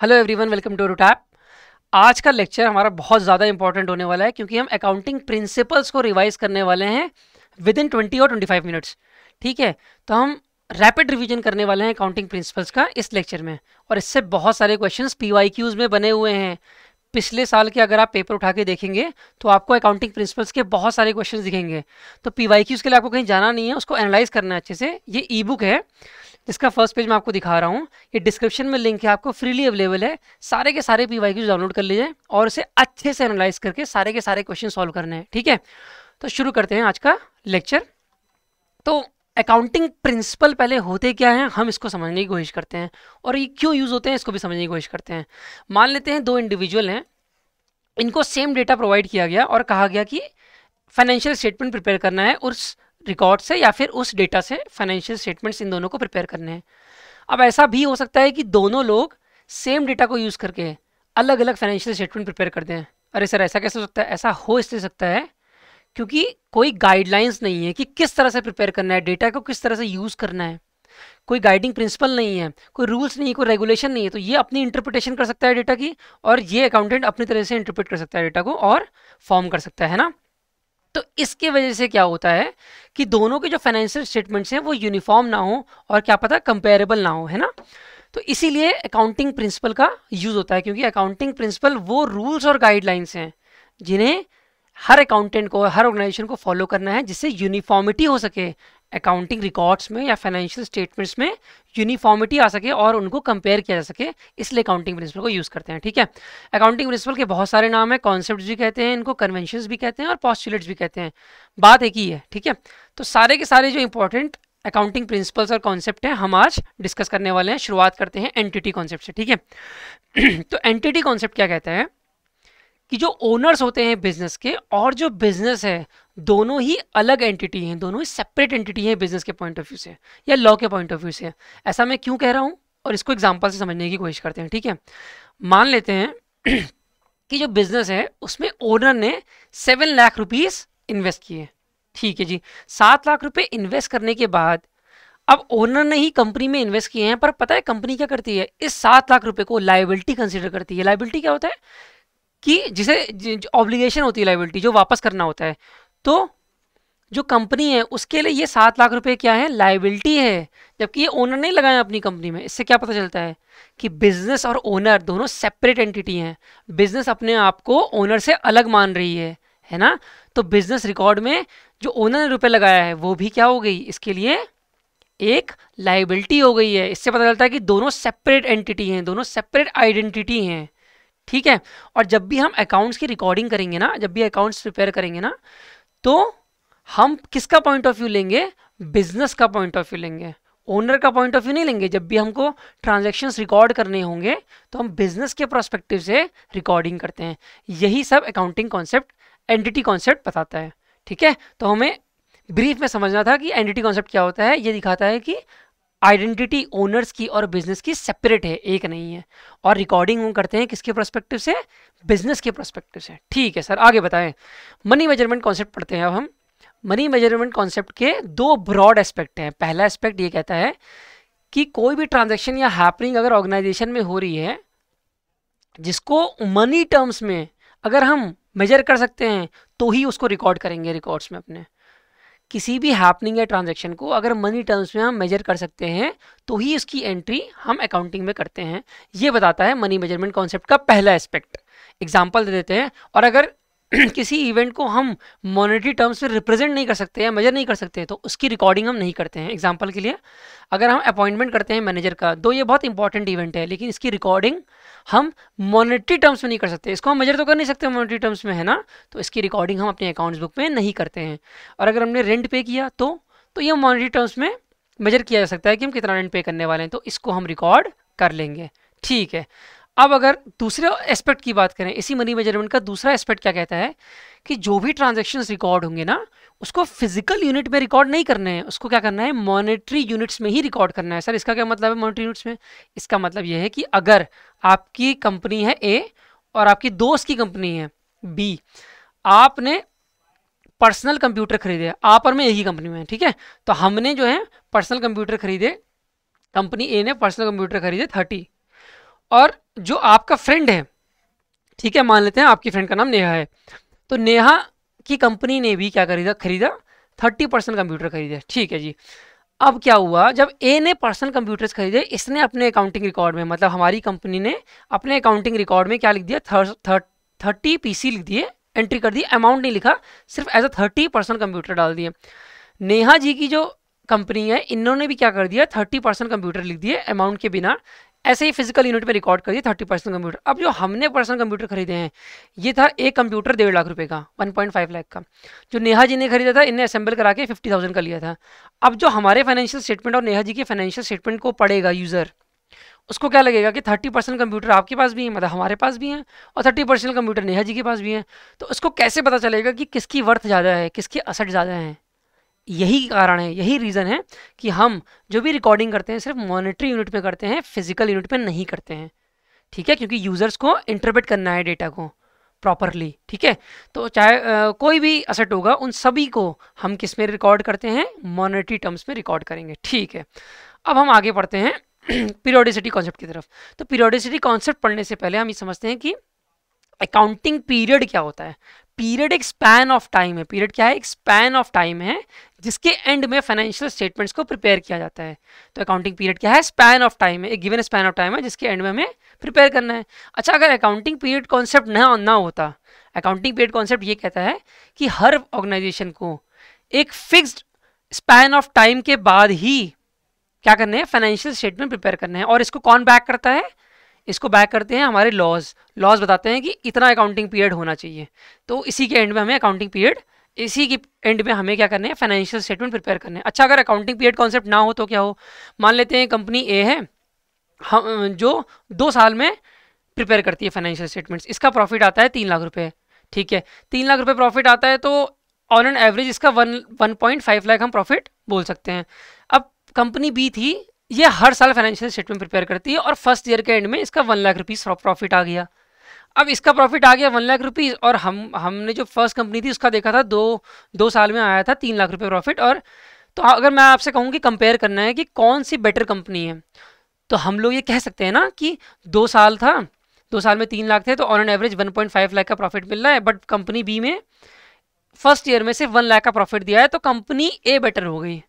Hello everyone, welcome to रूटैप। आज का लेक्चर हमारा बहुत ज़्यादा इंपॉर्टेंट होने वाला है क्योंकि हम अकाउंटिंग प्रिंसिपल्स को रिवाइज करने वाले हैं विद इन 20 और 25 मिनट्स। ठीक है, तो हम रैपिड रिवीजन करने वाले हैं अकाउंटिंग प्रिंसिपल्स का इस लेक्चर में, और इससे बहुत सारे क्वेश्चंस PYQs में बने हुए हैं। पिछले साल के अगर आप पेपर उठा के देखेंगे तो आपको अकाउंटिंग प्रिंसिपल्स के बहुत सारे क्वेश्चंस दिखेंगे। तो PYQs के लिए आपको कहीं जाना नहीं है, उसको एनालाइज करना है अच्छे से। ये ई बुक है जिसका फर्स्ट पेज मैं आपको दिखा रहा हूँ, ये डिस्क्रिप्शन में लिंक है, आपको फ्रीली अवेलेबल है। सारे के सारे PYQs डाउनलोड कर लीजिए और उसे अच्छे से एनालाइज करके सारे के सारे क्वेश्चन सॉल्व करने हैं। ठीक है, तो शुरू करते हैं आज का लेक्चर। तो अकाउंटिंग प्रिंसिपल पहले होते क्या हैं, हम इसको समझने की कोशिश करते हैं, और ये क्यों यूज़ होते हैं इसको भी समझने की कोशिश करते हैं। मान लेते हैं दो इंडिविजुअल हैं, इनको सेम डेटा प्रोवाइड किया गया और कहा गया कि फाइनेंशियल स्टेटमेंट प्रिपेयर करना है उस रिकॉर्ड से या फिर उस डेटा से फाइनेंशियल स्टेटमेंट्स इन दोनों को प्रिपेयर करने हैं। अब ऐसा भी हो सकता है कि दोनों लोग सेम डेटा को यूज़ करके अलग अलग फाइनेंशियल स्टेटमेंट प्रिपेयर कर दें। अरे सर, ऐसा कैसे हो सकता है? ऐसा हो इसलिए सकता है क्योंकि कोई गाइडलाइंस नहीं है कि किस तरह से प्रिपेयर करना है, डेटा को किस तरह से यूज़ करना है। कोई गाइडिंग प्रिंसिपल नहीं है, कोई रूल्स नहीं है, कोई रेगुलेशन नहीं है। तो ये अपनी इंटरप्रिटेशन कर सकता है डेटा की, और ये अकाउंटेंट अपनी तरह से इंटरप्रेट कर सकता है डेटा को और फॉर्म कर सकता है ना। तो इसके वजह से क्या होता है कि दोनों के जो फाइनेंशियल स्टेटमेंट्स हैं वो यूनिफॉर्म ना हो और क्या पता कंपेरेबल ना हो, है ना। तो इसीलिए अकाउंटिंग प्रिंसिपल का यूज़ होता है, क्योंकि अकाउंटिंग प्रिंसिपल वो रूल्स और गाइडलाइंस हैं जिन्हें हर अकाउंटेंट को, हर ऑर्गेनाइजेशन को फॉलो करना है, जिससे यूनिफॉर्मिटी हो सके अकाउंटिंग रिकॉर्ड्स में या फाइनेंशियल स्टेटमेंट्स में, यूनिफॉर्मिटी आ सके और उनको कंपेयर किया जा सके। इसलिए अकाउंटिंग प्रिंसिपल को यूज़ करते हैं। ठीक है, अकाउंटिंग प्रिंसिपल के बहुत सारे नाम हैं, कॉन्सेप्ट्स भी कहते हैं इनको, कन्वेंशंस भी कहते हैं और पॉस्टुलेट्स भी कहते हैं। बात एक ही है। ठीक है, तो सारे के सारे जो इंपॉर्टेंट अकाउंटिंग प्रिंसिपल्स और कॉन्सेप्ट हैं हम आज डिस्कस करने वाले हैं। शुरुआत करते हैं एंटिटी कॉन्सेप्ट से। ठीक है तो एंटिटी कॉन्सेप्ट क्या कहता है कि जो ओनर्स होते हैं बिजनेस के और जो बिजनेस है, दोनों ही अलग एंटिटी हैं, दोनों ही सेपरेट एंटिटी हैं बिजनेस के पॉइंट ऑफ व्यू से या लॉ के पॉइंट ऑफ व्यू से। ऐसा मैं क्यों कह रहा हूँ और इसको एग्जांपल से समझने की कोशिश करते हैं। ठीक है, मान लेते हैं कि जो बिजनेस है उसमें ओनर ने 7 लाख रुपीस इन्वेस्ट किए। ठीक है जी, 7 लाख रुपए इन्वेस्ट करने के बाद अब ओनर ने ही कंपनी में इन्वेस्ट किए हैं, पर पता है कंपनी क्या करती है, इस 7 लाख रुपए को लाइबिलिटी कंसिडर करती है। लाइबिलिटी क्या होता है कि जिसे ऑब्लिगेशन होती है, लाइबिलिटी जो वापस करना होता है। तो जो कंपनी है उसके लिए ये 7 लाख रुपए क्या है, लाइबिलिटी है, जबकि ये ओनर नहीं लगाया अपनी कंपनी में। इससे क्या पता चलता है कि बिजनेस और ओनर दोनों सेपरेट एंटिटी हैं। बिजनेस अपने आप को ओनर से अलग मान रही है ना। तो बिजनेस रिकॉर्ड में जो ओनर ने रुपए लगाया है वो भी क्या हो गई, इसके लिए एक लाइबिलिटी हो गई है। इससे पता चलता है कि दोनों सेपरेट एंटिटी हैं, दोनों सेपरेट आइडेंटिटी हैं। ठीक है, और जब भी हम अकाउंट्स की रिकॉर्डिंग करेंगे ना, जब भी अकाउंट्स प्रिपेयर करेंगे ना, तो हम किसका पॉइंट ऑफ व्यू लेंगे, बिजनेस का पॉइंट ऑफ व्यू लेंगे, ओनर का पॉइंट ऑफ व्यू नहीं लेंगे। जब भी हमको ट्रांजैक्शंस रिकॉर्ड करने होंगे तो हम बिजनेस के प्रोस्पेक्टिव से रिकॉर्डिंग करते हैं। यही सब अकाउंटिंग कॉन्सेप्ट, एंटिटी कॉन्सेप्ट बताता है। ठीक है, तो हमें ब्रीफ में समझना था कि एंटिटी कॉन्सेप्ट क्या होता है। ये दिखाता है कि आइडेंटिटी ओनर्स की और बिजनेस की सेपरेट है, एक नहीं है, और रिकॉर्डिंग हम करते हैं किसके प्रोस्पेक्टिव से, बिजनेस के प्रोस्पेक्टिव से। ठीक है सर, आगे बताएं। मनी मेजरमेंट कॉन्सेप्ट पढ़ते हैं अब हम। मनी मेजरमेंट कॉन्सेप्ट के दो ब्रॉड एस्पेक्ट हैं। पहला एस्पेक्ट ये कहता है कि कोई भी ट्रांजैक्शन या हैपनिंग अगर ऑर्गेनाइजेशन में हो रही है जिसको मनी टर्म्स में अगर हम मेजर कर सकते हैं तो ही उसको रिकॉर्ड करेंगे रिकॉर्ड्स में अपने। किसी भी हैपनिंग या ट्रांजैक्शन को अगर मनी टर्म्स में हम मेजर कर सकते हैं तो ही उसकी एंट्री हम अकाउंटिंग में करते हैं। ये बताता है मनी मेजरमेंट कॉन्सेप्ट का पहला एस्पेक्ट। एग्जांपल दे देते हैं, और अगर किसी इवेंट को हम मॉनेटरी टर्म्स में रिप्रेजेंट नहीं कर सकते या मेजर नहीं कर सकते तो उसकी रिकॉर्डिंग हम नहीं करते हैं। एग्जांपल के लिए, अगर हम अपॉइंटमेंट करते हैं मैनेजर का, तो ये बहुत इंपॉर्टेंट इवेंट है, लेकिन इसकी रिकॉर्डिंग हम मॉनेटरी टर्म्स में नहीं कर सकते। इसको हम मेजर तो कर नहीं सकते मॉनेटरी टर्म्स में, है ना, तो इसकी रिकॉर्डिंग हम अपने अकाउंट्स बुक में नहीं करते हैं। और अगर हमने रेंट पे किया तो ये मॉनेटरी टर्म्स में मेजर किया जा सकता है कि हम कितना रेंट पे करने वाले हैं, तो इसको हम रिकॉर्ड कर लेंगे। ठीक है, अब अगर दूसरे एस्पेक्ट की बात करें, इसी मनी मेजरमेंट का दूसरा एस्पेक्ट क्या कहता है कि जो भी ट्रांजैक्शंस रिकॉर्ड होंगे ना, उसको फिजिकल यूनिट में रिकॉर्ड नहीं करने हैं, उसको क्या करना है, मॉनेटरी यूनिट्स में ही रिकॉर्ड करना है। सर इसका क्या मतलब है मॉनेटरी यूनिट्स में? इसका मतलब यह है कि अगर आपकी कंपनी है A और आपकी दोस्त की कंपनी है B, आपने पर्सनल कंप्यूटर खरीदे, आप और मैं एक ही कंपनी में है, ठीक है, तो हमने जो है पर्सनल कंप्यूटर खरीदे, कंपनी A ने पर्सनल कंप्यूटर खरीदे 30, और जो आपका फ्रेंड है, ठीक है, मान लेते हैं आपकी फ्रेंड का नाम नेहा है, तो नेहा की कंपनी ने भी क्या खरीदा 30% कंप्यूटर खरीदे, ठीक है जी। अब क्या हुआ, जब ए ने पर्सनल कंप्यूटर्स खरीदे, इसने अपने अकाउंटिंग रिकॉर्ड में, मतलब हमारी कंपनी ने अपने अकाउंटिंग रिकॉर्ड में क्या लिख दिया, 30 पीसी लिख दिए, एंट्री कर दी, अमाउंट नहीं लिखा, सिर्फ एज अ 30% कंप्यूटर डाल दिए। नेहा जी की जो कंपनी है, इन्होंने भी क्या कर दिया, 30% कंप्यूटर लिख दिए अमाउंट के बिना, ऐसे ही फिजिकल यूनिट में रिकॉर्ड कर दिया 30% कंप्यूटर। अब जो हमने पर्सनल कंप्यूटर खरीदे हैं, ये था एक कंप्यूटर 1.5 लाख रुपए का, 1.5 लाख का। जो नेहा जी ने खरीदा था, इन्हें असेंबल करा के 50,000 का लिया था। अब जो हमारे फाइनेंशियल स्टेटमेंट और नेहा जी के फाइनेंशियल स्टेटमेंट को पढ़ेगा यूज़र, उसको क्या लगेगा कि 30% कंप्यूटर आपके पास भी है, मतलब हमारे पास भी है, और 30% कंप्यूटर नेहा जी के पास भी है। तो उसको कैसे पता चलेगा कि किसकी वर्थ ज़्यादा है, किसके असेट ज़्यादा हैं? यही कारण है, यही रीज़न है कि हम जो भी रिकॉर्डिंग करते हैं सिर्फ मॉनेटरी यूनिट में करते हैं, फिजिकल यूनिट में नहीं करते हैं, ठीक है, क्योंकि यूज़र्स को इंटरप्रेट करना है डेटा को प्रॉपरली, ठीक है। तो चाहे कोई भी असेट होगा, उन सभी को हम किस में रिकॉर्ड करते हैं, मॉनेटरी टर्म्स में रिकॉर्ड करेंगे, ठीक है। अब हम आगे पढ़ते हैं पीरियोडिसिटी कॉन्सेप्ट की तरफ। तो पीरियोडिसिटी कॉन्सेप्ट पढ़ने से पहले हम ये समझते हैं कि अकाउंटिंग पीरियड क्या होता है। पीरियड एक स्पैन ऑफ टाइम है, पीरियड क्या है, एक स्पैन ऑफ टाइम है जिसके एंड में फाइनेंशियल स्टेटमेंट्स को प्रिपेयर किया जाता है। तो अकाउंटिंग पीरियड क्या है, स्पैन ऑफ टाइम है, एक गिवन स्पैन ऑफ टाइम है जिसके एंड में हमें प्रिपेयर करना है। अच्छा, अगर अकाउंटिंग पीरियड कॉन्सेप्ट ना होता, अकाउंटिंग पीरियड कॉन्सेप्ट ये कहता है कि हर ऑर्गेनाइजेशन को एक फिक्स्ड स्पैन ऑफ टाइम के बाद ही क्या करने हैं, फाइनेंशियल स्टेटमेंट प्रिपेयर करने हैं। और इसको कौन बैक करता है, इसको बैक करते हैं हमारे लॉज बताते हैं कि इतना अकाउंटिंग पीरियड होना चाहिए। तो इसी के एंड में हमें अकाउंटिंग पीरियड, इसी के एंड में हमें क्या करने हैं, फाइनेंशियल स्टेटमेंट प्रिपेयर करने हैं। अच्छा, अगर अकाउंटिंग पीरियड कॉन्सेप्ट ना हो तो क्या हो, मान लेते हैं कंपनी ए है, हम जो 2 साल में प्रिपेयर करती है फाइनेंशियल स्टेटमेंट्स, इसका प्रॉफिट आता है 3 लाख रुपये, ठीक है, 3 लाख रुपये प्रॉफिट आता है, तो ऑन एन एवरेज इसका 1.5 लाख हम प्रॉफिट बोल सकते हैं। अब कंपनी बी थी, ये हर साल फाइनेंशियल स्टेटमेंट प्रिपेयर करती है, और फर्स्ट ईयर के एंड में इसका 1 लाख रुपीज़ प्रॉफिट आ गया। अब इसका प्रॉफिट आ गया 1 लाख रुपीज़, और हमने जो फर्स्ट कंपनी थी उसका देखा था दो साल में आया था 3 लाख रुपये प्रॉफिट। और तो अगर मैं आपसे कहूँ कि कंपेयर करना है कि कौन सी बेटर कंपनी है, तो हम लोग ये कह सकते हैं ना कि 2 साल था, 2 साल में 3 लाख थे, तो ऑन एन एवरेज 1.5 लाख का प्रॉफिट मिल रहा है। बट कंपनी बी में फर्स्ट ईयर में सिर्फ 1 लाख का प्रॉफिट दिया है, तो कंपनी ए बेटर हो गई,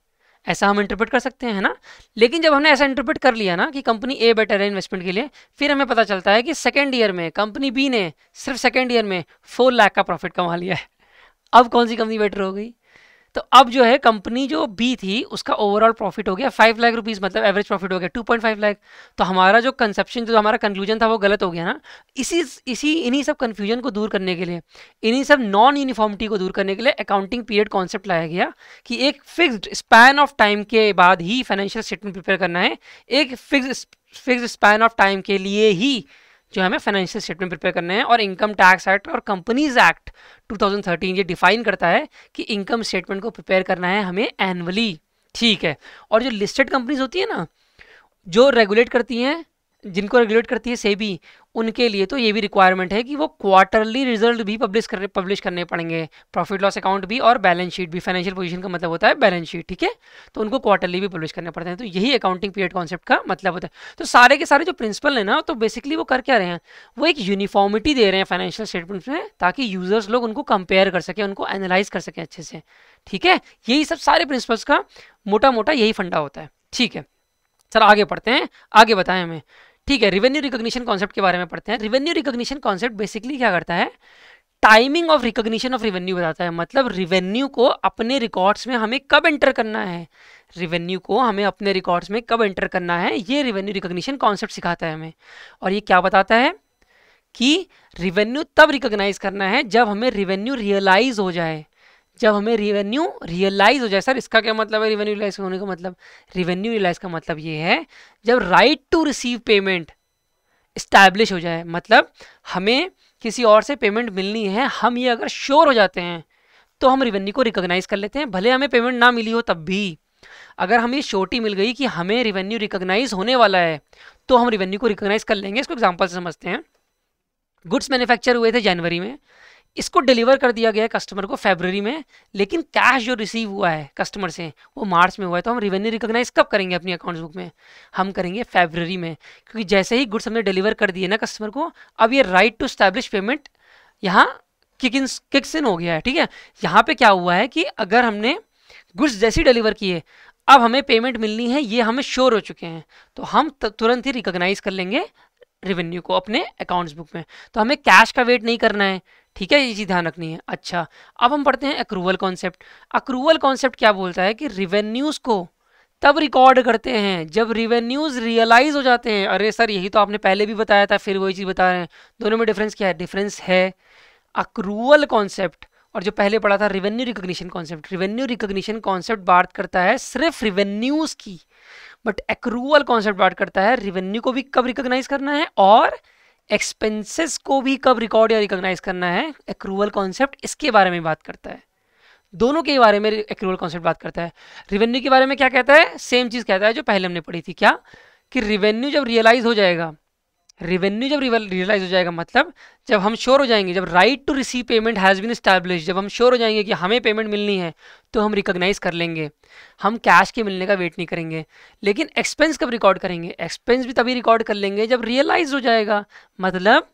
ऐसा हम इंटरप्रेट कर सकते हैं ना। लेकिन जब हमने ऐसा इंटरप्रेट कर लिया ना कि कंपनी ए बेटर है इन्वेस्टमेंट के लिए, फिर हमें पता चलता है कि सेकेंड ईयर में कंपनी बी ने सिर्फ सेकेंड ईयर में 4 लाख का प्रॉफिट कमा लिया है। अब कौन सी कंपनी बेटर हो गई, तो अब जो है कंपनी जो बी थी उसका ओवरऑल प्रॉफिट हो गया 5 लाख रुपीज़, मतलब एवरेज प्रॉफिट हो गया 2.5 लाख। तो हमारा जो कंसेप्शन, जो हमारा कंक्लूजन था वो गलत हो गया ना। इन्हीं सब कन्फ्यूजन को दूर करने के लिए, इन्हीं सब नॉन यूनिफॉर्मिटी को दूर करने के लिए अकाउंटिंग पीरियड कॉन्सेप्ट लाया गया कि एक फिक्स्ड स्पैन ऑफ टाइम के बाद ही फाइनेंशियल स्टेटमेंट प्रिपेयर करना है, एक फिक्स्ड स्पैन ऑफ टाइम के लिए ही जो हमें फाइनेंशियल स्टेटमेंट प्रिपेयर करने हैं। और इनकम टैक्स एक्ट और कंपनीज एक्ट 2013 ये डिफाइन करता है कि इनकम स्टेटमेंट को प्रिपेयर करना है हमें एनुअली, ठीक है। और जो लिस्टेड कंपनीज होती है ना, जो रेगुलेट करती हैं, जिनको रेगुलेट करती है सेबी, उनके लिए तो ये भी रिक्वायरमेंट है कि वो क्वार्टरली रिजल्ट भी पब्लिश करने पड़ेंगे, प्रॉफिट लॉस अकाउंट भी और बैलेंस शीट भी। फाइनेंशियल पोजीशन का मतलब होता है बैलेंस शीट, ठीक है, तो उनको क्वार्टरली भी पब्लिश करने पड़ते हैं। तो यही अकाउंटिंग पीरियड कॉन्सेप्ट का मतलब होता है। तो सारे के सारे जो प्रिंसिपल है ना, तो बेसिकली वो कर क्या रहे हैं, वो एक यूनिफॉर्मिटी दे रहे हैं फाइनेंशियल स्टेटमेंट्स में, ताकि यूजर्स लोग उनको कंपेयर कर सकें, उनको एनालाइज कर सकें अच्छे से, ठीक है। यही सब सारे प्रिंसिपल्स का मोटा मोटा यही फंडा होता है, ठीक है। सर आगे पढ़ते हैं, आगे बताएं हमें, ठीक है। रिवेन्यू रिकॉग्निशन कॉन्सेप्ट के बारे में पढ़ते हैं। रिवेन्यू रिकॉग्निशन कॉन्सेप्ट बेसिकली क्या करता है, timing of recognition of revenue बताता है। मतलब रिवेन्यू को अपने रिकॉर्ड्स में हमें कब एंटर करना है, रिवेन्यू को हमें अपने रिकॉर्ड्स में कब एंटर करना है, ये रिवेन्यू रिकॉग्निशन कॉन्सेप्ट सिखाता है हमें। और ये क्या बताता है कि रिवेन्यू तब रिकॉग्नाइज करना है जब हमें रिवेन्यू रियलाइज हो जाए, जब हमें रिवेन्यू रियलाइज हो जाए। सर इसका क्या मतलब है रिवेन्यू रियलाइज होने का मतलब, रिवेन्यू रियलाइज का मतलब ये है जब right to receive payment establish हो जाए, मतलब हमें किसी और से पेमेंट मिलनी है, हम ये अगर श्योर हो जाते हैं तो हम रिवेन्यू को रिकॉग्नाइज कर लेते हैं, भले हमें पेमेंट ना मिली हो तब भी। अगर हमें श्योरिटी मिल गई कि हमें रिवेन्यू रिकॉग्नाइज होने वाला है तो हम रिवेन्यू को रिकॉग्नाइज कर लेंगे। इसको एग्जाम्पल से समझते हैं। गुड्स मैन्युफैक्चर हुए थे जनवरी में, इसको डिलीवर कर दिया गया है कस्टमर को फरवरी में, लेकिन कैश जो रिसीव हुआ है कस्टमर से वो मार्च में हुआ है, तो हम रिवेन्यू रिकॉग्नाइज कब करेंगे अपनी अकाउंट्स बुक में? हम करेंगे फरवरी में, क्योंकि जैसे ही गुड्स हमने डिलीवर कर दिए ना कस्टमर को, अब ये राइट टू स्टैब्लिश पेमेंट यहाँ किक्स इन हो गया है। ठीक है, यहाँ पे क्या हुआ है कि अगर हमने गुड्स जैसे डिलीवर किए, अब हमें पेमेंट मिलनी है, ये हमें श्योर हो चुके हैं, तो हम तुरंत ही रिकॉग्नाइज कर लेंगे रेवेन्यू को अपने अकाउंट्स बुक में, तो हमें कैश का वेट नहीं करना है। ठीक है, ये चीज़ ध्यान रखनी है। अच्छा, अब हम पढ़ते हैं अक्रूवल कॉन्सेप्ट। अक्रूवल कॉन्सेप्ट क्या बोलता है कि रिवेन्यूज़ को तब रिकॉर्ड करते हैं जब रिवेन्यूज़ रियलाइज हो जाते हैं। अरे सर, यही तो आपने पहले भी बताया था, फिर वही चीज़ बता रहे हैं। दोनों में डिफरेंस क्या है? डिफरेंस है अक्रूवल कॉन्सेप्ट और जो पहले पढ़ा था revenue recognition concept. Revenue recognition concept बात करता है सिर्फ रिवेन्यूज़ की, बट एक्रूवल कॉन्सेप्ट बात करता है रिवेन्यू को भी कब रिकॉग्नाइज करना है और एक्सपेंसेस को भी कब रिकॉर्ड या रिकॉग्नाइज करना है। एक्रूवल कॉन्सेप्ट इसके बारे में बात करता है, दोनों के बारे में एक्रूवल कॉन्सेप्ट बात करता है। रिवेन्यू के बारे में क्या कहता है? सेम चीज़ कहता है जो पहले हमने पढ़ी थी। क्या कि रिवेन्यू जब रियलाइज हो जाएगा, रिवेन्यू जब रियलाइज हो जाएगा मतलब जब हम श्योर हो जाएंगे, जब right to receive payment has been establish, जब हम श्योर हो जाएंगे कि हमें पेमेंट मिलनी है, तो हम रिकॉग्नाइज कर लेंगे। हम कैश के मिलने का वेट नहीं करेंगे। लेकिन एक्सपेंस कब रिकॉर्ड करेंगे? एक्सपेंस भी तभी रिकॉर्ड कर लेंगे जब रियलाइज हो जाएगा, मतलब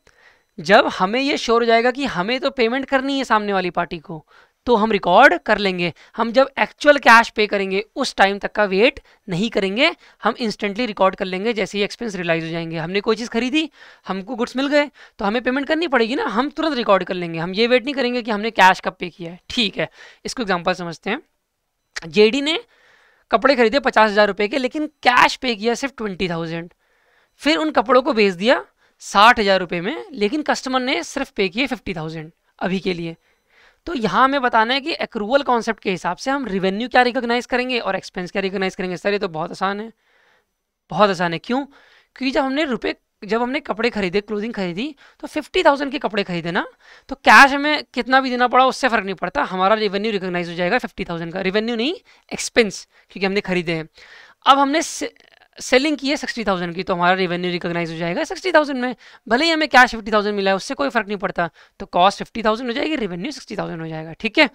जब हमें ये श्योर हो जाएगा कि हमें तो पेमेंट करनी है सामने वाली पार्टी को, तो हम रिकॉर्ड कर लेंगे। हम जब एक्चुअल कैश पे करेंगे उस टाइम तक का वेट नहीं करेंगे, हम इंस्टेंटली रिकॉर्ड कर लेंगे जैसे ही एक्सपेंस रियलाइज हो जाएंगे। हमने कोई चीज़ खरीदी, हमको गुड्स मिल गए, तो हमें पेमेंट करनी पड़ेगी ना, हम तुरंत रिकॉर्ड कर लेंगे। हम ये वेट नहीं करेंगे कि हमने कैश कब पे किया है। ठीक है, इसको एग्जाम्पल समझते हैं। जेडी ने कपड़े खरीदे 50,000 रुपये के, लेकिन कैश पे किया सिर्फ 20,000। फिर उन कपड़ों को बेच दिया 60,000 रुपये में, लेकिन कस्टमर ने सिर्फ पे किए 50,000 अभी के लिए। तो यहाँ हमें बताना है कि एक्रूवल कॉन्सेप्ट के हिसाब से हम रिवेन्यू क्या रिकॉग्नाइज करेंगे और एक्सपेंस क्या रिकॉग्नाइज करेंगे। सर ये तो बहुत आसान है, बहुत आसान है। क्यों? क्योंकि जब हमने कपड़े खरीदे, क्लोथिंग खरीदी, तो 50,000 के कपड़े खरीदे ना, तो कैश हमें कितना भी देना पड़ा उससे फ़र्क नहीं पड़ता, हमारा रेवेन्यू रिकॉग्नाइज हो जाएगा 50,000 का। रेवेन्यू नहीं, एक्सपेंस, क्योंकि हमने खरीदे हैं। अब हमने सेलिंग की है 60,000 की, तो हमारा रेवेन्यू रिकॉग्नाइज हो जाएगा 60,000 में। भले ही हमें कैश 50,000 मिला है, उससे कोई फर्क नहीं पड़ता, तो कॉस्ट 50,000 हो जाएगी, रेवेन्यू 60,000 हो जाएगा। ठीक है,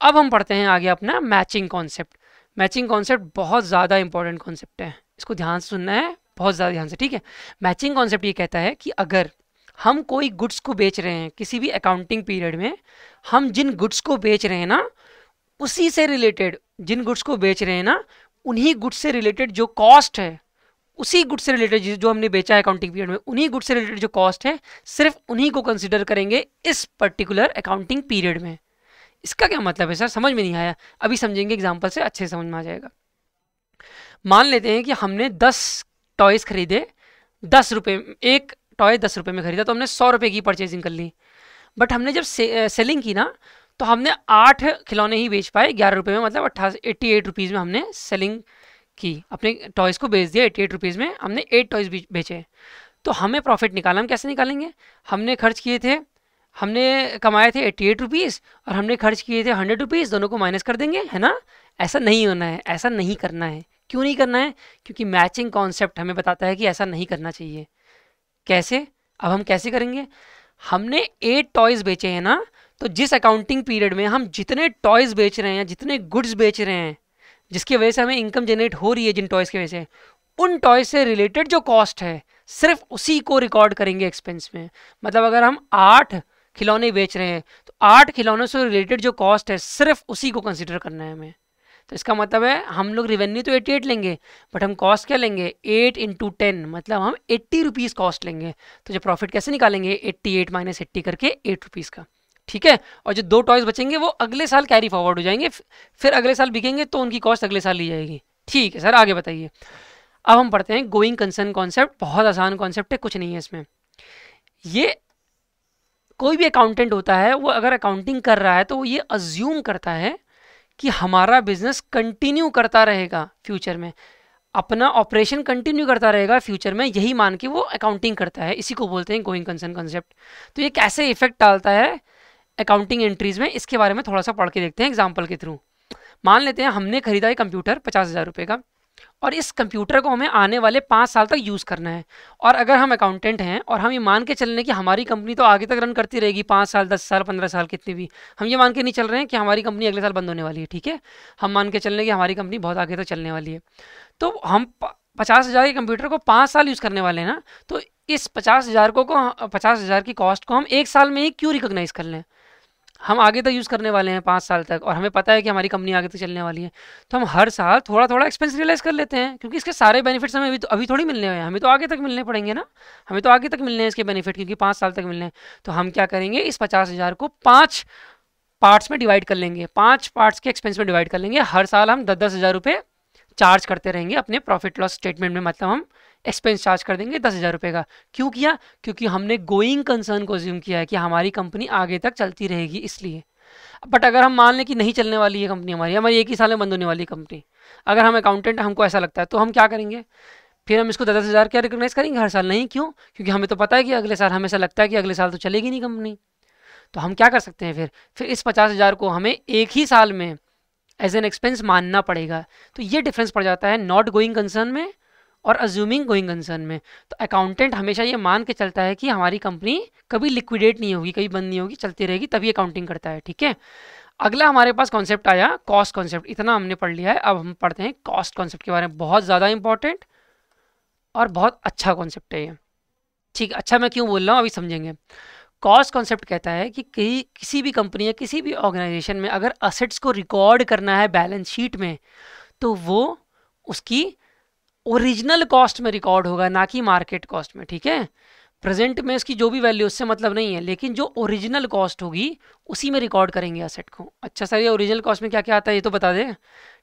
अब हम पढ़ते हैं आगे अपना मैचिंग कॉन्सेप्ट। मैचिंग कॉन्सेप्ट बहुत ज़्यादा इंपॉर्टेंट कॉन्सेप्ट है, इसको ध्यान से सुनना है, बहुत ज़्यादा ध्यान से। ठीक है, मैचिंग कॉन्सेप्ट ये कहता है कि अगर हम कोई गुड्स को बेच रहे हैं किसी भी अकाउंटिंग पीरियड में, हम जिन गुड्स को बेच रहे हैं ना, उसी से रिलेटेड, जिन गुड्स को बेच रहे हैं ना, उन्हीं गुड्स से रिलेटेड जो कॉस्ट है, उसी गुड्स से रिलेटेड जो हमने बेचा है अकाउंटिंग पीरियड में, उन्हीं गुड्स से रिलेटेड जो कॉस्ट है, सिर्फ उन्हीं को कंसिडर करेंगे इस पर्टिकुलर अकाउंटिंग पीरियड में। इसका क्या मतलब है सर? समझ में नहीं आया, अभी समझेंगे, एग्जांपल से अच्छे समझ में आ जाएगा। मान लेते हैं कि हमने 10 टॉयज़ खरीदे, 10 रुपये, एक टॉय 10 रुपये में खरीदा, तो हमने 100 रुपये की परचेजिंग कर ली। बट हमने जब सेलिंग की ना, तो हमने 8 खिलौने ही बेच पाए 11 रुपये में, मतलब 88 रुपीज़ में हमने सेलिंग की, अपने टॉयज़ को बेच दिया 88 रुपीज़ में, हमने 8 टॉयज़ बेचे। तो हमें प्रॉफिट निकाला, हम कैसे निकालेंगे? हमने खर्च किए थे, हमने कमाए थे 88 रुपीज़ और हमने खर्च किए थे 100 रुपीज़, दोनों को माइनस कर देंगे, है ना। ऐसा नहीं होना है, ऐसा नहीं करना है। क्यों नहीं करना है? क्योंकि मैचिंग कॉन्सेप्ट हमें बताता है कि ऐसा नहीं करना चाहिए। कैसे? अब हम कैसे करेंगे? हमने 8 टॉयज़ बेचे हैं ना, तो जिस अकाउंटिंग पीरियड में हम जितने टॉयज़ बेच रहे हैं, जितने गुड्स बेच रहे हैं, जिसकी वजह से हमें इनकम जनरेट हो रही है जिन टॉयज़ की वजह से, उन टॉयज़ से रिलेटेड जो कॉस्ट है, सिर्फ उसी को रिकॉर्ड करेंगे एक्सपेंस में। मतलब अगर हम 8 खिलौने बेच रहे हैं, तो 8 खिलौनों से रिलेटेड जो कॉस्ट है, सिर्फ उसी को कंसिडर करना है हमें। तो इसका मतलब है हम लोग रेवेन्यू तो 88 लेंगे, बट हम कॉस्ट क्या लेंगे? 8 × 10, मतलब हम 80 रुपीज़ कॉस्ट लेंगे। तो जो प्रॉफिट कैसे निकालेंगे? 88 - 80 करके 8 रुपीज़ का। ठीक है, और जो 2 टॉयज़ बचेंगे वो अगले साल कैरी फॉरवर्ड हो जाएंगे, फिर अगले साल बिकेंगे तो उनकी कॉस्ट अगले साल ली जाएगी। ठीक है सर, आगे बताइए। अब हम पढ़ते हैं गोइंग कंसर्न कॉन्सेप्ट। बहुत आसान कॉन्सेप्ट है, कुछ नहीं है इसमें। ये कोई भी अकाउंटेंट होता है, वो अगर अकाउंटिंग कर रहा है तो वो ये अज्यूम करता है कि हमारा बिजनेस कंटिन्यू करता रहेगा फ्यूचर में, अपना ऑपरेशन कंटिन्यू करता रहेगा फ्यूचर में, यही मान के वो अकाउंटिंग करता है। इसी को बोलते हैं गोइंग कंसर्न कॉन्सेप्ट। तो ये कैसे इफेक्ट डालता है अकाउंटिंग एंट्रीज में, इसके बारे में थोड़ा सा पढ़ के देखते हैं एग्जाम्पल के थ्रू। मान लेते हैं हमने खरीदा है कंप्यूटर 50,000 रुपये का, और इस कंप्यूटर को हमें आने वाले 5 साल तक यूज़ करना है। और अगर हम अकाउंटेंट हैं और हम ये मान के चल रहे हैं कि हमारी कंपनी तो आगे तक रन करती रहेगी 5 साल 10 साल 15 साल कितनी भी, हम ये मान के नहीं चल रहे हैं कि हमारी कंपनी अगले साल बंद होने वाली है, ठीक है, हम मान के चल रहे हैं कि हमारी कंपनी बहुत आगे तक चलने वाली है। तो हम 50,000 के कंप्यूटर को 5 साल यूज़ करने वाले हैं ना, तो इस 50,000 की कॉस्ट को हम 1 साल में ही क्यों रिकॉग्नाइज कर लें। हम आगे तक यूज़ करने वाले हैं 5 साल तक और हमें पता है कि हमारी कंपनी आगे तक चलने वाली है, तो हम हर साल थोड़ा थोड़ा एक्सपेंस रियलाइज़ कर लेते हैं, क्योंकि इसके सारे बेनिफिट्स हमें अभी थोड़ी मिलने हैं, हमें तो आगे तक मिलने पड़ेंगे ना, हमें तो आगे तक मिलने हैं इसके बेनिफिट, क्योंकि 5 साल तक मिलने हैं। तो हम क्या करेंगे, इस 50,000 को 5 पार्ट्स में डिवाइड कर लेंगे, 5 पार्ट्स के एक्सपेंस में डिवाइड कर लेंगे। हर साल हम 10-10 हज़ार रुपये चार्ज करते रहेंगे अपने प्रॉफिट लॉस स्टेटमेंट में, मतलब हम एक्सपेंस चार्ज कर देंगे 10,000 रुपये का। क्यों किया? क्योंकि हमने गोइंग कंसर्न को अज्यूम किया है कि हमारी कंपनी आगे तक चलती रहेगी, इसलिए। बट अगर हम मान लें कि नहीं चलने वाली है कंपनी, हमारी 1 ही साल में बंद होने वाली है कंपनी, अगर हम अकाउंटेंट हमको ऐसा लगता है, तो हम क्या करेंगे, फिर हम इसको 10,000 क्या रिकॉग्नाइज करेंगे हर साल? नहीं। क्यों? क्योंकि हमें तो पता है कि अगले साल, हमें ऐसा लगता है कि अगले साल तो चलेगी नहीं कंपनी। तो हम क्या कर सकते हैं, फिर इस 50,000 को हमें एक ही साल में एज एन एक्सपेंस मानना पड़ेगा। तो ये डिफरेंस पड़ जाता है नॉट गोइंग कंसर्न में और अज्यूमिंग गोइंग कंसर्न में। तो अकाउंटेंट हमेशा ये मान के चलता है कि हमारी कंपनी कभी लिक्विडेट नहीं होगी, कभी बंद नहीं होगी, चलती रहेगी, तभी अकाउंटिंग करता है, ठीक है। अगला हमारे पास कॉन्सेप्ट आया कॉस्ट कॉन्सेप्ट। इतना हमने पढ़ लिया है, अब हम पढ़ते हैं कॉस्ट कॉन्सेप्ट के बारे में। बहुत ज़्यादा इंपॉर्टेंट और बहुत अच्छा कॉन्सेप्ट है ये, ठीक। अच्छा, मैं क्यों बोल रहा हूँ अभी समझेंगे। कॉस्ट कॉन्सेप्ट कहता है कि किसी भी कंपनी या किसी भी ऑर्गेनाइजेशन में अगर असेट्स को रिकॉर्ड करना है बैलेंस शीट में, तो वो उसकी ओरिजिनल कॉस्ट में रिकॉर्ड होगा, ना कि मार्केट कॉस्ट में, ठीक है। प्रेजेंट में उसकी जो भी वैल्यू उससे मतलब नहीं है, लेकिन जो ओरिजिनल कॉस्ट होगी उसी में रिकॉर्ड करेंगे एसेट को। अच्छा सर, ये ओरिजिनल कॉस्ट में क्या क्या आता है ये तो बता दें।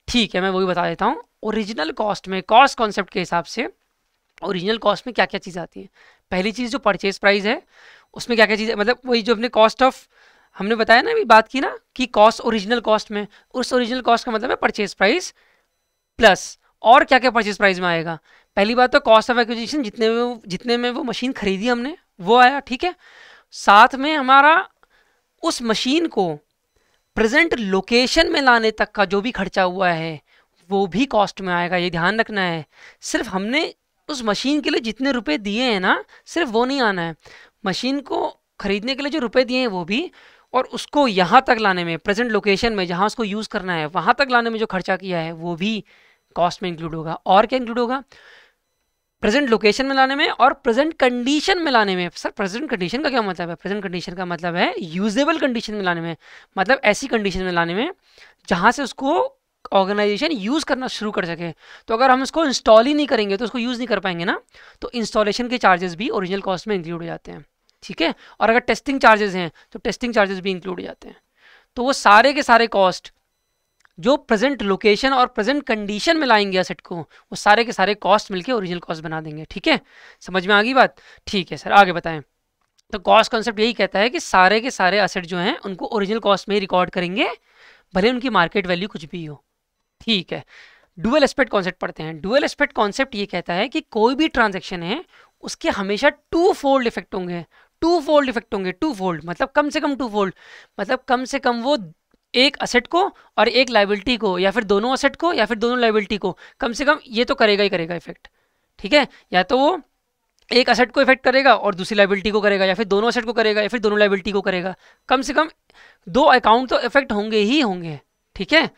ठीक है, मैं वही बता देता हूँ। ओरिजिनल कॉस्ट में, कॉस्ट कॉन्सेप्ट के हिसाब से ओरिजिनल कॉस्ट में क्या क्या चीज़ आती है। पहली चीज़ जो परचेज प्राइस है, उसमें क्या क्या चीज़ है, मतलब वही जो अपने कॉस्ट ऑफ, हमने बताया ना, अभी बात की ना कि कॉस्ट ओरिजिनल कॉस्ट में, उस ओरिजिनल कॉस्ट का मतलब है परचेज प्राइस प्लस और क्या क्या परचेज प्राइस में आएगा। पहली बात तो कॉस्ट ऑफ एक्विजिशन, जितने में वो मशीन खरीदी हमने, वो आया, ठीक है। साथ में हमारा उस मशीन को प्रेजेंट लोकेशन में लाने तक का जो भी खर्चा हुआ है वो भी कॉस्ट में आएगा, ये ध्यान रखना है। सिर्फ हमने उस मशीन के लिए जितने रुपए दिए हैं ना, सिर्फ वो नहीं आना है, मशीन को खरीदने के लिए जो रुपए दिए हैं वो भी, और उसको यहाँ तक लाने में, प्रेजेंट लोकेशन में जहाँ उसको यूज़ करना है वहाँ तक लाने में जो खर्चा किया है वो भी कॉस्ट में इंक्लूड होगा। और क्या इंक्लूड होगा? प्रेजेंट लोकेशन में लाने में और प्रेजेंट कंडीशन में लाने में। सर प्रेजेंट कंडीशन का क्या मतलब है? प्रेजेंट कंडीशन का मतलब है यूजेबल कंडीशन में लाने में, मतलब ऐसी कंडीशन में लाने में जहाँ से उसको ऑर्गेनाइजेशन यूज़ करना शुरू कर सके। तो अगर हम इसको इंस्टॉल ही नहीं करेंगे तो उसको यूज़ नहीं कर पाएंगे ना, तो इंस्टॉलेशन के चार्जेस भी ओरिजिनल कॉस्ट में इंक्लूड हो जाते हैं, ठीक है। और अगर टेस्टिंग चार्जेस हैं तो टेस्टिंग चार्जेस भी इंक्लूड हो जाते हैं। तो वो सारे के सारे कॉस्ट जो प्रेजेंट लोकेशन और प्रेजेंट कंडीशन में लाएंगे एसेट को, वो सारे के सारे कॉस्ट मिलके ओरिजिनल कॉस्ट बना देंगे, ठीक है। समझ में आ गई बात? ठीक है सर, आगे बताएं। तो कॉस्ट कॉन्सेप्ट यही कहता है कि सारे के सारे एसेट जो हैं उनको ओरिजिनल कॉस्ट में ही रिकॉर्ड करेंगे, भले उनकी मार्केट वैल्यू कुछ भी हो, ठीक है। डुअल एस्पेक्ट कॉन्सेप्ट पढ़ते हैं। डुअल एस्पेक्ट कॉन्सेप्ट ये कहता है कि कोई भी ट्रांजेक्शन है उसके हमेशा टू फोल्ड इफेक्ट होंगे। टू फोल्ड इफेक्ट होंगे, टू फोल्ड मतलब कम से कम टू फोल्ड, मतलब कम से कम वो एक असेट को और एक लाइबिलिटी को, या फिर दोनों असेट को या फिर दोनों लाइबिलिटी को, कम से कम ये तो करेगा ही करेगा इफेक्ट, ठीक है। या तो वो एक असेट को इफेक्ट करेगा और दूसरी लाइबिलिटी को करेगा, या फिर दोनों असेट को करेगा या फिर दोनों लाइबिलिटी को करेगा। कम से कम 2 अकाउंट तो इफेक्ट होंगे ही होंगे, ठीक है।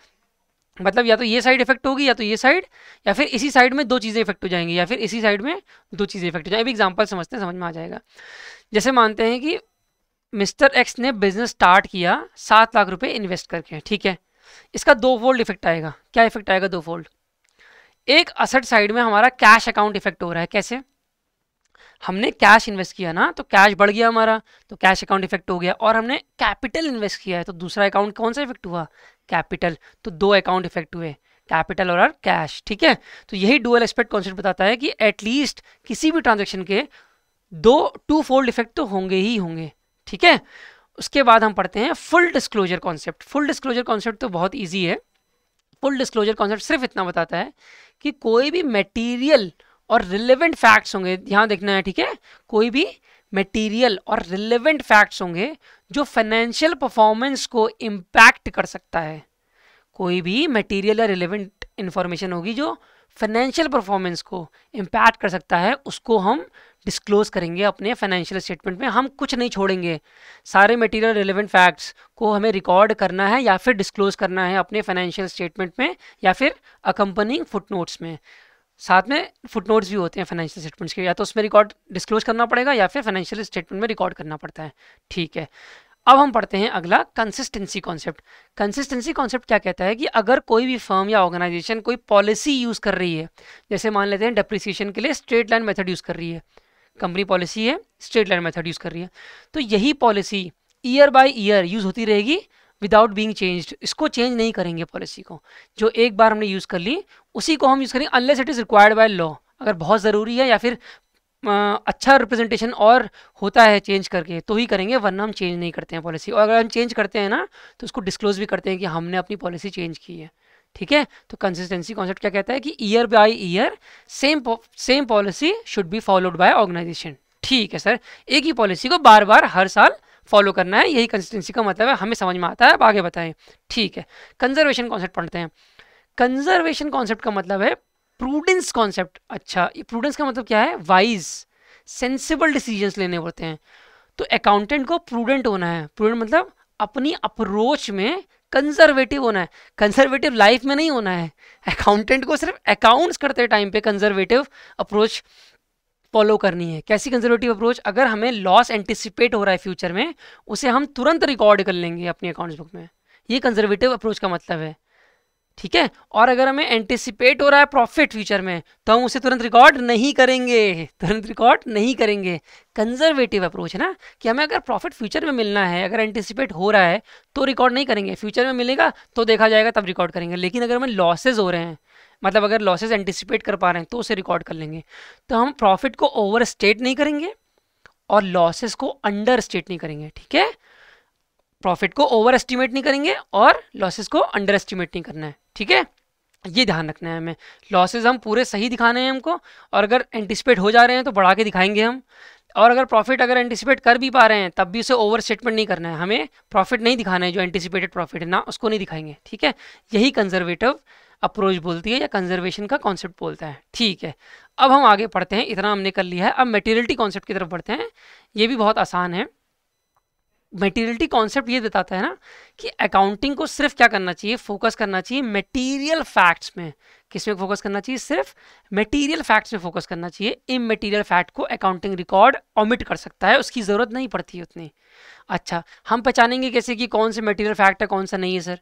मतलब या तो ये साइड इफेक्ट होगी या तो ये साइड, या फिर इसी साइड में 2 चीज़ें इफेक्ट हो जाएंगी, या फिर इसी साइड में 2 चीज़ें इफेक्ट हो जाएंगी। अभी एग्जांपल समझते हैं, समझ में आ जाएगा। जैसे मानते हैं कि मिस्टर एक्स ने बिजनेस स्टार्ट किया 7 लाख रुपए इन्वेस्ट करके, ठीक है। इसका 2 फोल्ड इफेक्ट आएगा। क्या इफेक्ट आएगा? 2 फोल्ड। एक असेट साइड में हमारा कैश अकाउंट इफेक्ट हो रहा है। कैसे? हमने कैश इन्वेस्ट किया ना, तो कैश बढ़ गया हमारा, तो कैश अकाउंट इफेक्ट हो गया। और हमने कैपिटल इन्वेस्ट किया है, तो दूसरा अकाउंट कौन सा इफेक्ट हुआ? कैपिटल। तो 2 अकाउंट इफेक्ट हुए, कैपिटल और कैश, ठीक है। तो यही डुअल एस्पेक्ट कॉन्सेप्ट बताता है कि एटलीस्ट किसी भी ट्रांजेक्शन के 2 फोल्ड इफेक्ट तो होंगे ही होंगे, ठीक है। उसके बाद हम पढ़ते हैं full disclosure concept. Full disclosure concept तो बहुत ईजी है। फुल डिस्क्लोजर कॉन्सेप्ट सिर्फ इतना बताता है कि कोई भी मटेरियल और रिलेवेंट फैक्ट्स होंगे, ध्यान देखना है, ठीक है। कोई भी मटेरियल और रिलेवेंट फैक्ट्स होंगे जो फाइनेंशियल परफॉर्मेंस को इम्पैक्ट कर सकता है। कोई भी मटेरियल या रिलेवेंट इंफॉर्मेशन होगी जो फाइनेंशियल परफॉर्मेंस को इम्पैक्ट कर सकता है उसको हम डिस्क्लोज करेंगे अपने फाइनेंशियल स्टेटमेंट में। हम कुछ नहीं छोड़ेंगे, सारे मटेरियल रिलेवेंट फैक्ट्स को हमें रिकॉर्ड करना है या फिर डिस्क्लोज करना है अपने फाइनेंशियल स्टेटमेंट में या फिर अकम्पनिंग फुटनोट्स में। साथ में फुटनोट्स भी होते हैं फाइनेंशियल स्टेटमेंट्स के, या तो उसमें रिकॉर्ड डिस्क्लोज करना पड़ेगा या फिर फाइनेंशियल स्टेटमेंट में रिकॉर्ड करना पड़ता है। ठीक है, अब हम पढ़ते हैं अगला कंसिस्टेंसी कॉन्सेप्ट। कंसिस्टेंसी कॉन्सेप्ट क्या कहता है कि अगर कोई भी फर्म या ऑर्गेनाइजेशन कोई पॉलिसी यूज़ कर रही है, जैसे मान लेते हैं डेप्रिसिएशन के लिए स्ट्रेट लाइन मेथड यूज़ कर रही है, कंपनी पॉलिसी है स्ट्रेट लाइन मेथड यूज़ कर रही है, तो यही policy year by year use होती रहेगी विदाउट बीइंग चेंज्ड। इसको चेंज नहीं करेंगे पॉलिसी को, जो एक बार हमने यूज़ कर ली उसी को हम यूज़ करेंगे unless it is required by law. अगर बहुत ज़रूरी है या फिर अच्छा रिप्रेजेंटेशन और होता है चेंज करके तो ही करेंगे, वरना हम चेंज नहीं करते हैं पॉलिसी। और अगर हम चेंज करते हैं ना तो उसको डिस्क्लोज भी करते हैं कि हमने अपनी पॉलिसी चेंज की है। ठीक है, तो कंसिस्टेंसी कॉन्सेप्ट क्या कहता है कि year by year same policy should be followed by organisation. ठीक है सर, एक ही पॉलिसी को बार बार हर साल फॉलो करना है, यही कंसिस्टेंसी का मतलब है, हमें समझ में आता है। अब आगे बताएं। ठीक है, कंजर्वेशन कॉन्सेप्ट पढ़ते हैं। कंजर्वेशन कॉन्सेप्ट का मतलब है प्रूडेंस कॉन्सेप्ट। अच्छा, ये प्रूडेंस का मतलब क्या है? वाइज सेंसिबल डिसीजंस लेने होते हैं। तो अकाउंटेंट को प्रूडेंट होना है। प्रूडेंट मतलब अपनी अप्रोच में कंजर्वेटिव होना है। कंजर्वेटिव लाइफ में नहीं होना है। अकाउंटेंट को सिर्फ अकाउंट्स करते टाइम पे कंजर्वेटिव अप्रोच फॉलो करनी है। कैसी कंजर्वेटिव अप्रोच? अगर हमें लॉस एंटिसिपेट हो रहा है फ्यूचर में, उसे हम तुरंत रिकॉर्ड कर लेंगे अपनी अकाउंट्स बुक में। ये कंजर्वेटिव अप्रोच का मतलब है। ठीक है, और अगर हमें एंटिसिपेट हो रहा है प्रॉफिट फ्यूचर में, तो हम उसे तुरंत रिकॉर्ड नहीं करेंगे, तुरंत रिकॉर्ड नहीं करेंगे। कंजर्वेटिव अप्रोच है ना, कि हमें अगर प्रॉफिट फ्यूचर में मिलना है, अगर एंटिसिपेट हो रहा है तो रिकॉर्ड नहीं करेंगे, फ्यूचर में मिलेगा तो देखा जाएगा तब रिकॉर्ड करेंगे। लेकिन अगर हमें लॉसेज हो रहे हैं, मतलब अगर लॉसेज एंटिसिपेट कर पा रहे हैं तो उसे रिकॉर्ड कर लेंगे। तो हम प्रॉफिट को ओवर स्टेट नहीं करेंगे और लॉसेस को अंडर स्टेट नहीं करेंगे। ठीक है, प्रॉफिट को ओवर एस्टिमेट नहीं करेंगे और लॉसेस को अंडर एस्टिमेट नहीं करना है। ठीक है, ये ध्यान रखना है हमें। लॉसेस हम पूरे सही दिखाने हैं हमको, और अगर एंटिसिपेट हो जा रहे हैं तो बढ़ा के दिखाएंगे हम। और अगर प्रॉफिट अगर एंटिसिपेट कर भी पा रहे हैं तब भी उसे ओवर स्टेटमेंट नहीं करना है। हमें प्रॉफिट नहीं दिखाना है, जो एंटिसिपेटेड प्रॉफिट है ना उसको नहीं दिखाएंगे। ठीक है, यही कंजर्वेटिव अप्रोच बोलती है या कंजर्वेशन का कॉन्सेप्ट बोलता है। ठीक है, अब हम आगे पढ़ते हैं। इतना हमने कर लिया है, अब मटेरियलिटी कॉन्सेप्ट की तरफ बढ़ते हैं। ये भी बहुत आसान है। मटेरियलिटी कॉन्सेप्ट ये बताता है ना कि अकाउंटिंग को सिर्फ क्या करना चाहिए, फोकस करना चाहिए मटेरियल फैक्ट्स में। किस में फोकस करना चाहिए? सिर्फ मटेरियल फैक्ट्स में फोकस करना चाहिए। इमटेरियल फैक्ट को अकाउंटिंग रिकॉर्ड ओमिट कर सकता है, उसकी ज़रूरत नहीं पड़ती उतनी। अच्छा, हम पहचानेंगे कैसे कि कौन से मटेरियल फैक्ट है कौन सा नहीं है सर?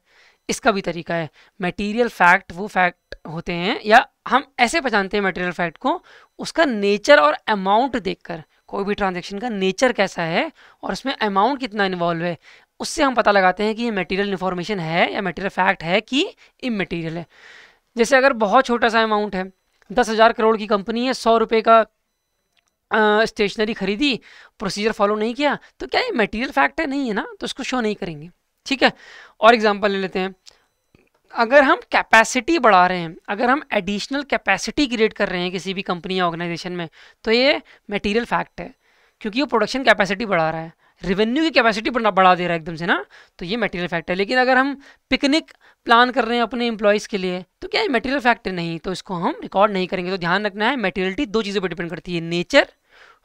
इसका भी तरीका है। मटेरियल फैक्ट वो फैक्ट होते हैं, या हम ऐसे पहचानते हैं मटेरियल फैक्ट को, उसका नेचर और अमाउंट देखकर। कोई भी ट्रांजैक्शन का नेचर कैसा है और उसमें अमाउंट कितना इन्वॉल्व है, उससे हम पता लगाते हैं कि ये मटेरियल इन्फॉर्मेशन है या मटेरियल फैक्ट है कि इमटेरियल है। जैसे अगर बहुत छोटा सा अमाउंट है, 10,000 करोड़ की कंपनी है, 100 रुपये का स्टेशनरी खरीदी, प्रोसीजर फॉलो नहीं किया, तो क्या ये मटेरियल फैक्ट है? नहीं है ना, तो उसको शो नहीं करेंगे। ठीक है, और एग्जांपल ले लेते हैं। अगर हम कैपेसिटी बढ़ा रहे हैं, अगर हम एडिशनल कैपेसिटी क्रिएट कर रहे हैं किसी भी कंपनी या ऑर्गेनाइजेशन में, तो ये मटेरियल फैक्ट है, क्योंकि वो प्रोडक्शन कैपेसिटी बढ़ा रहा है, रेवेन्यू की कैपेसिटी बढ़ा दे रहा है एकदम से ना, तो ये मटेरियल फैक्ट है। लेकिन अगर हम पिकनिक प्लान कर रहे हैं अपने एम्प्लॉयज़ के लिए, तो क्या ये मटेरियल फैक्ट है? नहीं, तो इसको हम रिकॉर्ड नहीं करेंगे। तो ध्यान रखना है, मटेरियलिटी दो चीज़ों पर डिपेंड करती है, nature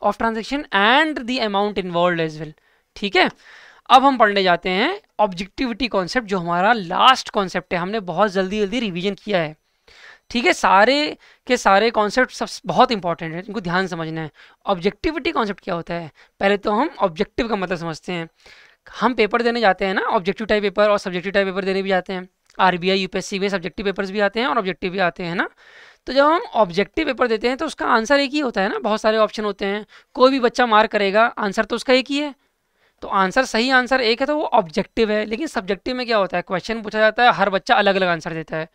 of transaction and the amount involve as well. ठीक है, अब हम पढ़ने जाते हैं ऑब्जेक्टिविटी कॉन्सेप्ट, जो हमारा लास्ट कॉन्सेप्ट है। हमने बहुत जल्दी जल्दी रिवीजन किया है। ठीक है, सारे के सारे कॉन्सेप्ट सब बहुत इंपॉर्टेंट है, इनको ध्यान समझना है। ऑब्जेक्टिविटी कॉन्सेप्ट क्या होता है? पहले तो हम ऑब्जेक्टिव का मतलब समझते हैं। हम पेपर देने जाते हैं ना, ऑब्जेक्टिव टाइप पेपर और सब्जेक्टिव टाइप पेपर देने भी जाते हैं। RBI UPSC में सब्जेक्टिव पेपर्स भी आते हैं और ऑब्जेक्टिव भी आते हैं ना। तो जब हम ऑब्जेक्टिव पेपर देते हैं तो उसका आंसर एक ही होता है ना, बहुत सारे ऑप्शन होते हैं, कोई भी बच्चा मार्क करेगा, आंसर तो उसका एक ही है। तो आंसर, सही आंसर एक है, तो वो ऑब्जेक्टिव है। लेकिन सब्जेक्टिव में क्या होता है? क्वेश्चन पूछा जाता है, हर बच्चा अलग अलग आंसर देता है।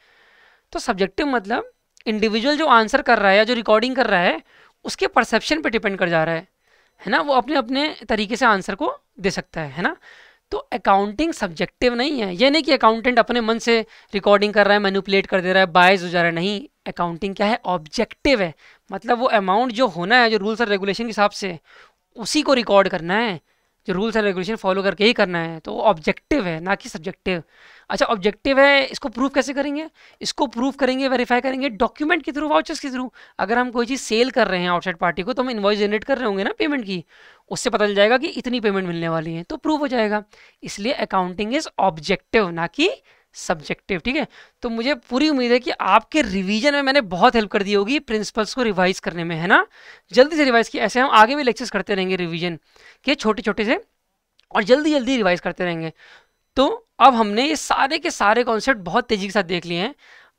तो सब्जेक्टिव मतलब इंडिविजुअल जो आंसर कर रहा है या जो रिकॉर्डिंग कर रहा है, उसके परसेप्शन पे डिपेंड कर जा रहा है ना, वो अपने अपने तरीके से आंसर को दे सकता है ना। तो अकाउंटिंग सब्जेक्टिव नहीं है। ये नहीं कि अकाउंटेंट अपने मन से रिकॉर्डिंग कर रहा है, मैनिपुलेट कर दे रहा है, बायस हो जा रहा है, नहीं। अकाउंटिंग क्या है? ऑब्जेक्टिव है। मतलब वो अमाउंट जो होना है, जो रूल्स और रेगुलेशन के हिसाब से, उसी को रिकॉर्ड करना है। जो रूल्स एंड रेगुलेशन फॉलो करके ही करना है, तो वो ऑब्जेक्टिव है ना कि सब्जेक्टिव। अच्छा ऑब्जेक्टिव है, इसको प्रूव कैसे करेंगे? इसको प्रूव करेंगे, वेरीफाई करेंगे डॉक्यूमेंट के थ्रू, वाउचर्स के थ्रू। अगर हम कोई चीज़ सेल कर रहे हैं आउटसाइड पार्टी को, तो हम इनवॉइस जनरेट कर रहे होंगे ना पेमेंट की, उससे पता चल जाएगा कि इतनी पेमेंट मिलने वाली है, तो प्रूव हो जाएगा। इसलिए अकाउंटिंग इज ऑब्जेक्टिव ना कि सब्जेक्टिव, ठीक है। तो मुझे पूरी उम्मीद है कि आपके रिवीजन में मैंने बहुत हेल्प कर दी होगी प्रिंसिपल्स को रिवाइज करने में, है ना। जल्दी से रिवाइज किया, ऐसे हम आगे भी लेक्चर्स करते रहेंगे रिवीजन के छोटे छोटे से, और जल्दी जल्दी रिवाइज करते रहेंगे। तो अब हमने ये सारे के सारे कॉन्सेप्ट बहुत तेजी के साथ देख लिए हैं।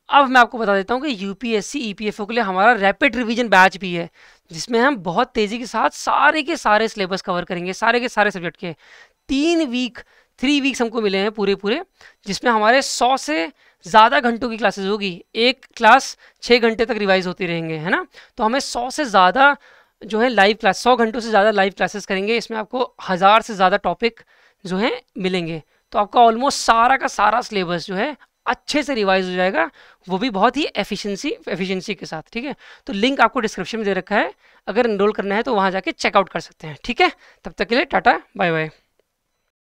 अब मैं आपको बता देता हूँ कि यूपीएससी ईपीएफओ के लिए हमारा रैपिड रिवीजन बैच भी है, जिसमें हम बहुत तेजी के साथ सारे के सारे सिलेबस कवर करेंगे, सारे के सारे सब्जेक्ट के। 3 वीक्स हमको मिले हैं पूरे पूरे, जिसमें हमारे 100 से ज़्यादा घंटों की क्लासेस होगी। एक क्लास 6 घंटे तक रिवाइज होती रहेंगे, है ना। तो हमें 100 से ज़्यादा जो है लाइव क्लास, 100 घंटों से ज़्यादा लाइव क्लासेस करेंगे। इसमें आपको 1000 से ज़्यादा टॉपिक जो है मिलेंगे। तो आपका ऑलमोस्ट सारा का सारा सिलेबस जो है अच्छे से रिवाइज हो जाएगा, वो भी बहुत ही एफिशिएंसी के साथ, ठीक है। तो लिंक आपको डिस्क्रिप्शन में दे रखा है, अगर एनरोल करना है तो वहाँ जाके चेकआउट कर सकते हैं, ठीक है। तब तक के लिए टाटा बाय बाय।